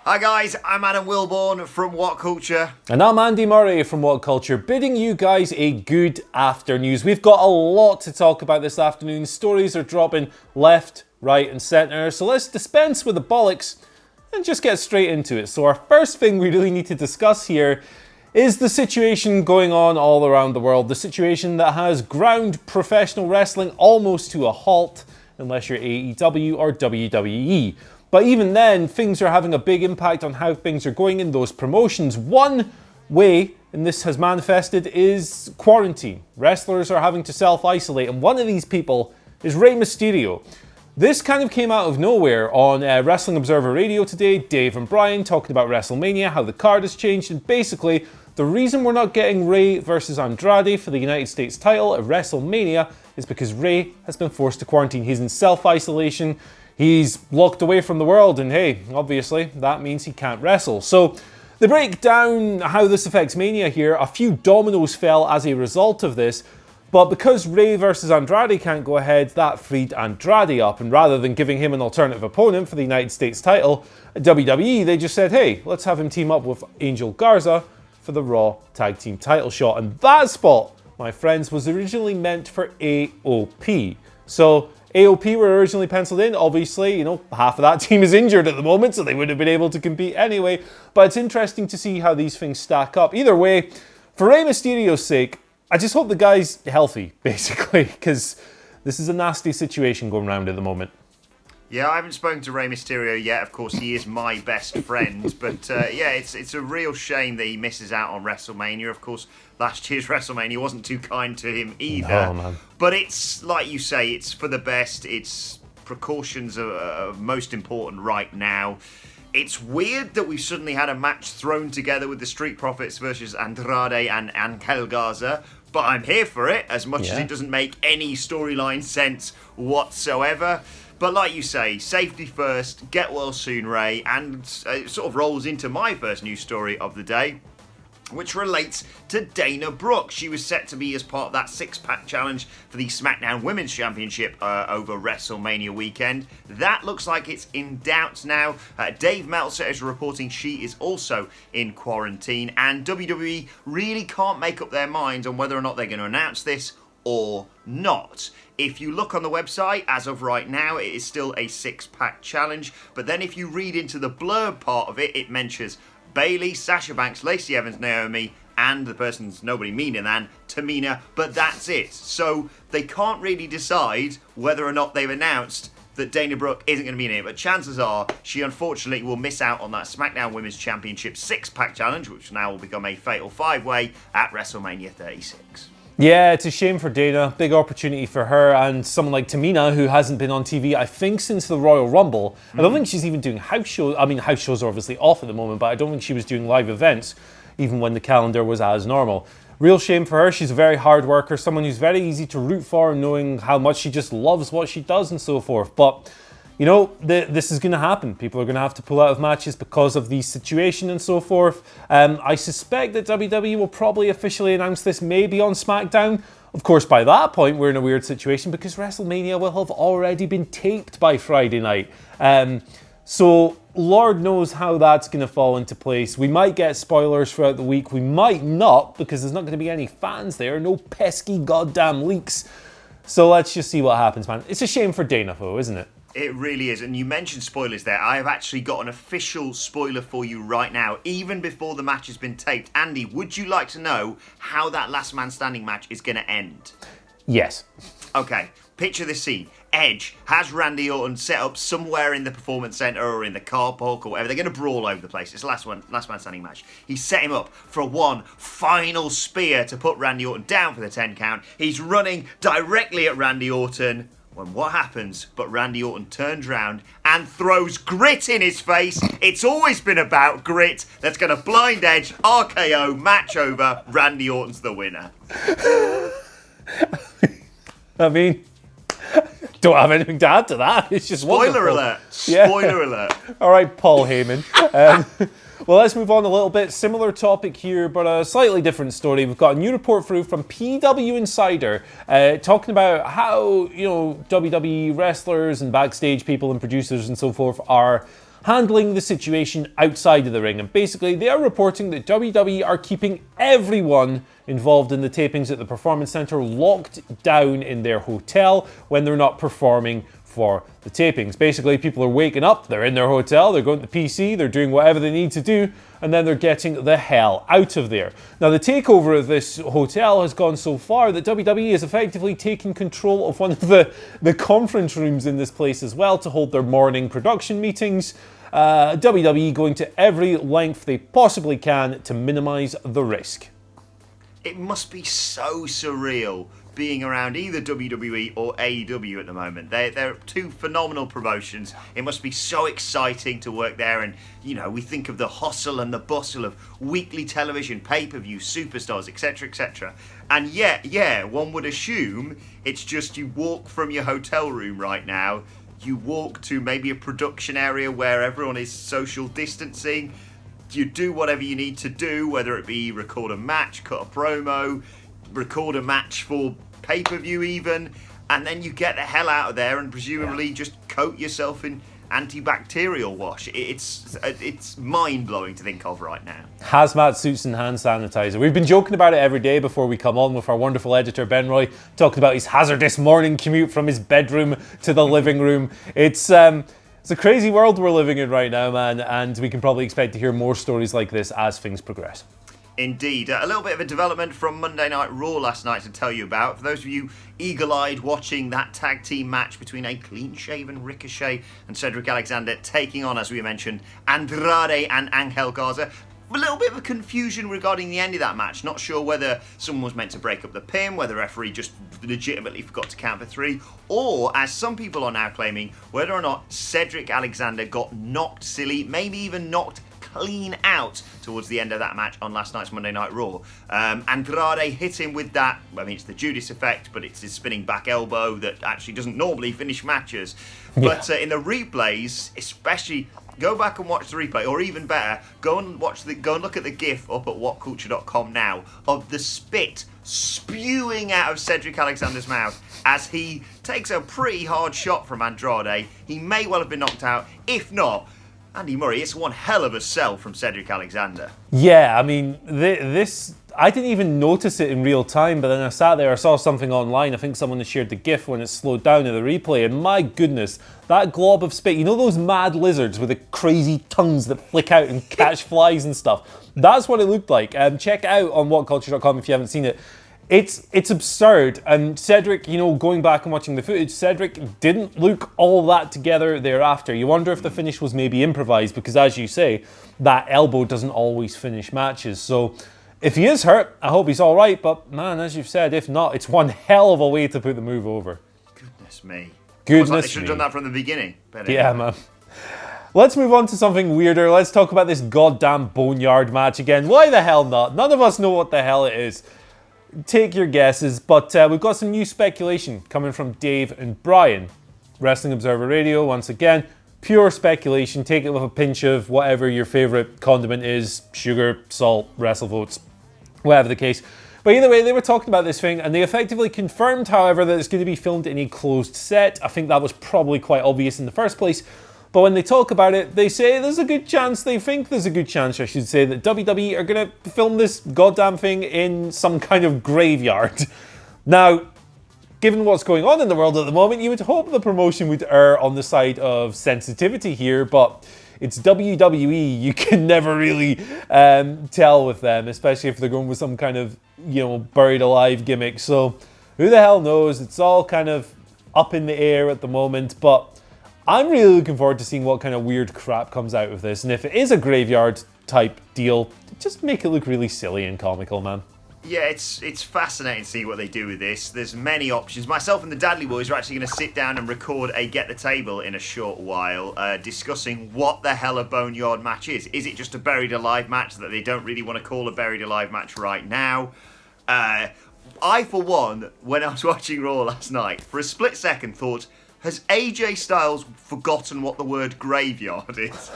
Hi guys, I'm Adam Wilborn from WhatCulture. And I'm Andy Murray from WhatCulture, bidding you guys a good afternoon. We've got a lot to talk about this afternoon. Stories are dropping left, right and centre. So let's dispense with the bollocks and just get straight into it. So our first thing we really need to discuss here is the situation going on all around the world. The situation that has ground professional wrestling almost to a halt, unless you're AEW or WWE. But even then, things are having a big impact on how things are going in those promotions. One way, and this has manifested, is quarantine. Wrestlers are having to self-isolate, and one of these people is Rey Mysterio. This kind of came out of nowhere on Wrestling Observer Radio today. Dave and Brian talking about WrestleMania, how the card has changed, and basically the reason we're not getting Rey versus Andrade for the United States title at WrestleMania is because Rey has been forced to quarantine. He's in self-isolation. He's locked away from the world, and hey, obviously, that means he can't wrestle. So, they break down how this affects Mania here. A few dominoes fell as a result of this, but because Rey versus Andrade can't go ahead, that freed Andrade up, and rather than giving him an alternative opponent for the United States title, at WWE, they just said, hey, let's have him team up with Angel Garza for the Raw Tag Team title shot. And that spot, my friends, was originally meant for AOP. So, AOP were originally penciled in. Obviously, half of that team is injured at the moment, so they wouldn't have been able to compete anyway. But it's interesting to see how these things stack up. Either way, for Rey Mysterio's sake, I just hope the guy's healthy, basically, because this is a nasty situation going around at the moment. Yeah, I haven't spoken to Rey Mysterio yet. Of course, he is my best friend. But yeah, it's a real shame that he misses out on WrestleMania. Of course, last year's WrestleMania wasn't too kind to him either. Oh, man. But it's, like you say, it's for the best. It's precautions are most important right now. It's weird that we've suddenly had a match thrown together with the Street Profits versus Andrade and Angel Garza. But I'm here for it, as much as it doesn't make any storyline sense whatsoever. But like you say, safety first, get well soon, Rey, and it sort of rolls into my first news story of the day, which relates to Dana Brooke. She was set to be as part of that six-pack challenge for the SmackDown Women's Championship over WrestleMania weekend. That looks like it's in doubt now. Dave Meltzer is reporting she is also in quarantine, and WWE really can't make up their minds on whether or not they're going to announce this or not. If you look on the website, as of right now, it is still a six-pack challenge, but then if you read into the blurb part of it, it mentions Bayley, Sasha Banks, Lacey Evans, Naomi, and the person's nobody meaner than Tamina, but that's it. So they can't really decide whether or not they've announced that Dana Brooke isn't going to be in it, but chances are she unfortunately will miss out on that SmackDown Women's Championship six-pack challenge, which now will become a fatal five-way at WrestleMania 36. Yeah, it's a shame for Dana. Big opportunity for her and someone like Tamina, who hasn't been on TV, I think, since the Royal Rumble. I don't think she's even doing house shows. I mean, house shows are obviously off at the moment, but I don't think she was doing live events, even when the calendar was as normal. Real shame for her. She's a very hard worker, someone who's very easy to root for, knowing how much she just loves what she does and so forth. But this is going to happen. People are going to have to pull out of matches because of the situation and so forth. I suspect that WWE will probably officially announce this maybe on SmackDown. Of course, by that point, we're in a weird situation because WrestleMania will have already been taped by Friday night. So Lord knows how that's going to fall into place. We might get spoilers throughout the week. We might not, because there's not going to be any fans there. No pesky goddamn leaks. So let's just see what happens, man. It's a shame for Dana, though, isn't it? It really is, and you mentioned spoilers there. I have actually got an official spoiler for you right now, even before the match has been taped. Andy, would you like to know how that last man standing match is going to end? Yes. Okay, picture this scene. Edge has Randy Orton set up somewhere in the Performance Center or in the car park or whatever. They're going to brawl over the place. It's the last man standing match. He set him up for one final spear to put Randy Orton down for the 10 count. He's running directly at Randy Orton. When what happens but Randy Orton turns round and throws grit in his face. It's always been about grit. That's going to blind Edge, RKO, match over. Randy Orton's the winner. I mean, don't have anything to add to that. It's just Spoiler wonderful. alert. Spoiler alert. All right, Paul Heyman. Well, let's move on a little bit. Similar topic here, but a slightly different story. We've got a new report through from PW Insider talking about how, WWE wrestlers and backstage people and producers and so forth are handling the situation outside of the ring. And basically, they are reporting that WWE are keeping everyone involved in the tapings at the Performance Center locked down in their hotel when they're not performing for the tapings. Basically, people are waking up, they're in their hotel, they're going to the PC, they're doing whatever they need to do, and then they're getting the hell out of there. Now, the takeover of this hotel has gone so far that WWE is effectively taking control of one of the conference rooms in this place as well to hold their morning production meetings. WWE going to every length they possibly can to minimize the risk. It must be so surreal being around either WWE or AEW at the moment. They're two phenomenal promotions. It must be so exciting to work there, and we think of the hustle and the bustle of weekly television, pay-per-view, superstars, etc, etc. And yet, one would assume it's just you walk from your hotel room right now, you walk to maybe a production area where everyone is social distancing, you do whatever you need to do, whether it be record a match, cut a promo, record a match for pay-per-view even, and then you get the hell out of there and presumably just coat yourself in antibacterial wash. It's mind-blowing to think of right now. Hazmat suits and hand sanitizer. We've been joking about it every day before we come on with our wonderful editor Ben Roy, talking about his hazardous morning commute from his bedroom to the living room. It's a crazy world we're living in right now, man, and we can probably expect to hear more stories like this as things progress. Indeed. A little bit of a development from Monday Night Raw last night to tell you about. For those of you eagle-eyed watching that tag team match between a clean-shaven Ricochet and Cedric Alexander taking on, as we mentioned, Andrade and Angel Garza. A little bit of a confusion regarding the end of that match. Not sure whether someone was meant to break up the pin, whether the referee just legitimately forgot to count for 3, or, as some people are now claiming, whether or not Cedric Alexander got knocked silly, maybe even knocked clean out towards the end of that match on last night's Monday Night Raw. Andrade hit him with that, it's the Judas effect, but it's his spinning back elbow that actually doesn't normally finish matches. But in the replays, especially, go back and watch the replay, or even better, go and look at the GIF up at WhatCulture.com now of the spit spewing out of Cedric Alexander's mouth as he takes a pretty hard shot from Andrade. He may well have been knocked out. If not, Andy Murray, it's one hell of a sell from Cedric Alexander. Yeah, this, I didn't even notice it in real time, but then I sat there, I saw something online, I think someone had shared the GIF when it slowed down in the replay, and my goodness, that glob of spit, those mad lizards with the crazy tongues that flick out and catch flies and stuff? That's what it looked like. Check it out on WhatCulture.com if you haven't seen it. It's absurd, and Cedric, going back and watching the footage, Cedric didn't look all that together thereafter. You wonder if the finish was maybe improvised, because as you say, that elbow doesn't always finish matches. So if he is hurt, I hope he's all right, but man, as you've said, if not, it's one hell of a way to put the move over. Goodness me. Goodness like they should have me. done that from the beginning. Yeah, man. Let's move on to something weirder. Let's talk about this goddamn Boneyard match again. Why the hell not? None of us know what the hell it is. Take your guesses, but we've got some new speculation coming from Dave and Brian. Wrestling Observer Radio, once again, pure speculation. Take it with a pinch of whatever your favourite condiment is, sugar, salt, WrestleVotes, whatever the case. But either way, they were talking about this thing, and they effectively confirmed, however, that it's going to be filmed in a closed set. I think that was probably quite obvious in the first place. But when they talk about it, they say there's a good chance, they think there's a good chance, I should say, that WWE are going to film this goddamn thing in some kind of graveyard. Now, given what's going on in the world at the moment, you would hope the promotion would err on the side of sensitivity here, but it's WWE. You can never really tell with them, especially if they're going with some kind of, buried alive gimmick. So, who the hell knows? It's all kind of up in the air at the moment, but I'm really looking forward to seeing what kind of weird crap comes out of this. And if it is a graveyard type deal, just make it look really silly and comical, man. Yeah, it's fascinating to see what they do with this. There's many options. Myself and the Dadley Boys are actually going to sit down and record a Get the Table in a short while, discussing what the hell a Boneyard match is. Is it just a buried alive match that they don't really want to call a buried alive match right now? I, for one, when I was watching Raw last night, for a split second thought, has AJ Styles forgotten what the word graveyard is?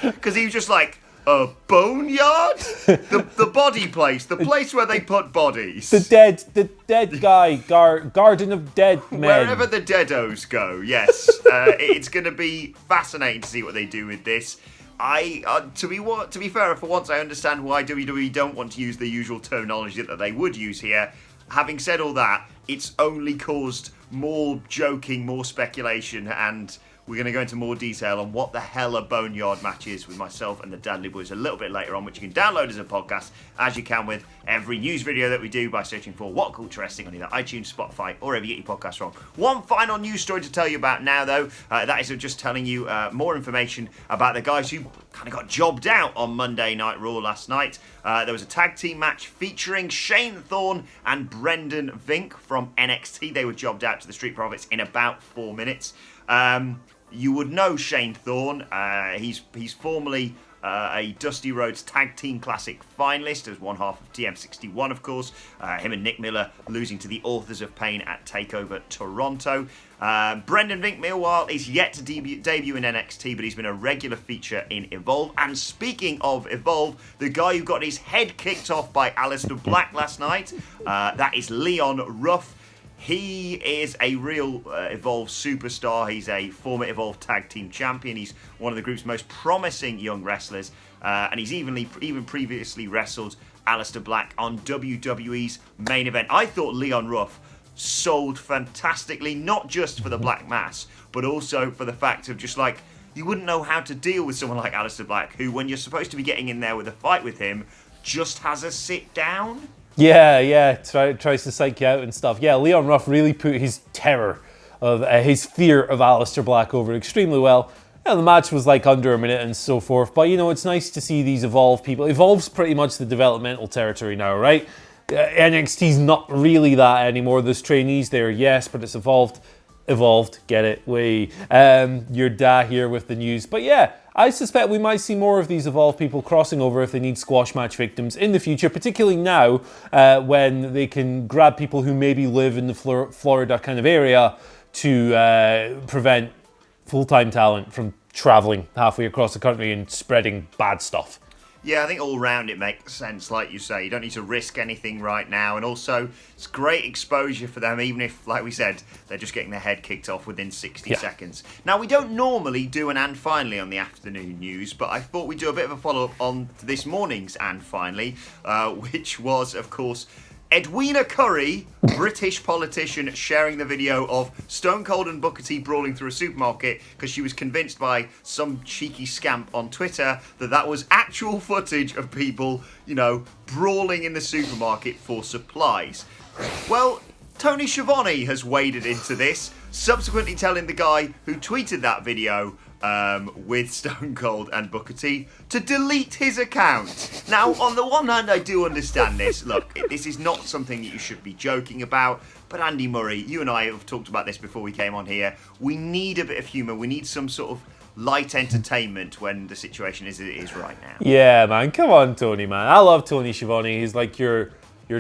Because he was just like, A boneyard? The body place, the place where they put bodies. The dead guy, garden of dead men. Wherever the deados go, yes. It's going to be fascinating to see what they do with this. To be fair, for once I understand why WWE don't want to use the usual terminology that they would use here. Having said all that, it's only caused more joking, more speculation, and we're going to go into more detail on what the hell a Boneyard Match is with myself and the Dudley Boys a little bit later on, which you can download as a podcast, as you can with every news video that we do by searching for What Culture Wrestling on either iTunes, Spotify, or wherever you get your podcasts from. One final news story to tell you about now, though. That is just telling you more information about the guys who kind of got jobbed out on Monday Night Raw last night. There was a tag team match featuring Shane Thorn and Brendan Vinc from NXT. They were jobbed out to the Street Profits in about 4 minutes. You would know Shane Thorn. He's formerly a Dusty Rhodes Tag Team Classic finalist as one half of TM61, of course. Him and Nick Miller losing to the Authors of Pain at TakeOver Toronto. Brendan Vinc, meanwhile, is yet to debut in NXT, but he's been a regular feature in Evolve. And speaking of Evolve, the guy who got his head kicked off by Aleister Black last night, that is Leon Ruff. He is a real Evolve superstar. He's a former Evolve Tag Team Champion. He's one of the group's most promising young wrestlers. And he's even previously wrestled Aleister Black on WWE's main event. I thought Leon Ruff sold fantastically, not just for the Black Mass, but also for the fact of just like, you wouldn't know how to deal with someone like Aleister Black, who, when you're supposed to be getting in there with a fight with him, just has a sit down. Yeah, tries to psych you out and stuff. Yeah, Leon Ruff really put his terror of his fear of Aleister Black over extremely well. And the match was like under a minute and so forth. But you know, it's nice to see these Evolve people. Evolve's pretty much the developmental territory now, right? NXT's not really that anymore. There's trainees there, yes, but it's evolved, get it? Your dad here with the news. But yeah, I suspect we might see more of these Evolve people crossing over if they need squash match victims in the future, particularly now when they can grab people who maybe live in the Florida kind of area to prevent full-time talent from traveling halfway across the country and spreading bad stuff. Yeah, I think all round it makes sense, like you say. You don't need to risk anything right now. And also, it's great exposure for them, even if, like we said, they're just getting their head kicked off within 60 seconds. Now, we don't normally do an And Finally on the afternoon news, but I thought we'd do a bit of a follow-up on this morning's And Finally, which was, of course, Edwina Curry, British politician, sharing the video of Stone Cold and Booker T brawling through a supermarket because she was convinced by some cheeky scamp on Twitter that was actual footage of people, brawling in the supermarket for supplies. Well, Tony Schiavone has waded into this, subsequently telling the guy who tweeted that video with Stone Cold and Booker T to delete his account. Now, on the one hand, I do understand this. Look, this is not something that you should be joking about, but Andy Murray, you and I have talked about this before we came on here. We need a bit of humour. We need some sort of light entertainment when the situation is as it is right now. Yeah, man. Come on, Tony, man. I love Tony Schiavone. He's like your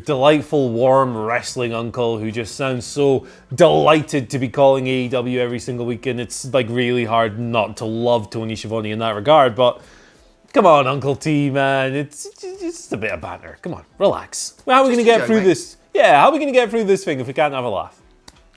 delightful, warm wrestling uncle who just sounds so delighted to be calling AEW every single week, and it's like really hard not to love Tony Schiavone in that regard. But come on, Uncle T, man, it's just a bit of banter. Come on, relax. Well, how are we going to get through this? Yeah, how are we going to get through this thing if we can't have a laugh?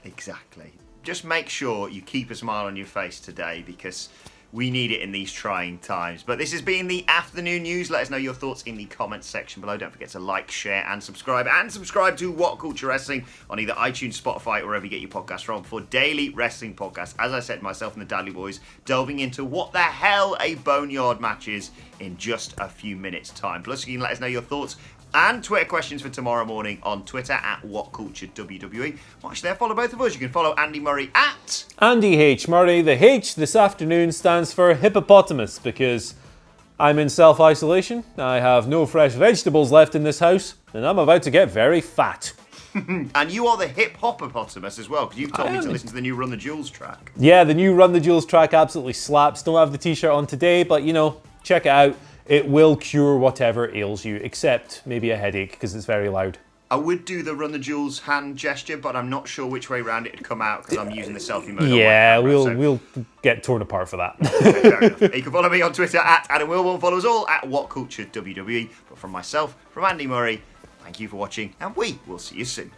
Exactly. Just make sure you keep a smile on your face today, because we need it in these trying times. But this has been the afternoon news. Let us know your thoughts in the comments section below. Don't forget to like, share, and subscribe. And subscribe to What Culture Wrestling on either iTunes, Spotify, or wherever you get your podcasts from for daily wrestling podcasts. As I said, myself and the Dudley Boys delving into what the hell a Boneyard Match is in just a few minutes' time. Plus, you can let us know your thoughts and Twitter questions for tomorrow morning on Twitter at WhatCultureWWE. Watch there, follow both of us. You can follow Andy Murray at Andy H. Murray. The H this afternoon stands for hippopotamus because I'm in self-isolation. I have no fresh vegetables left in this house, and I'm about to get very fat. And you are the hip-hoppopotamus as well, because you've told me to listen to the new Run the Jewels track. Yeah, the new Run the Jewels track absolutely slaps. Don't have the t-shirt on today, but check it out. It will cure whatever ails you, except maybe a headache, because it's very loud. I would do the run the jewels hand gesture, but I'm not sure which way around it'd come out because I'm using the selfie mode. Yeah, on my camera, we'll get torn apart for that. Okay, fair enough. You can follow me on Twitter at Adam Wilborn. Follow us all at WhatCulture WWE. But from myself, from Andy Murray, thank you for watching, and we will see you soon.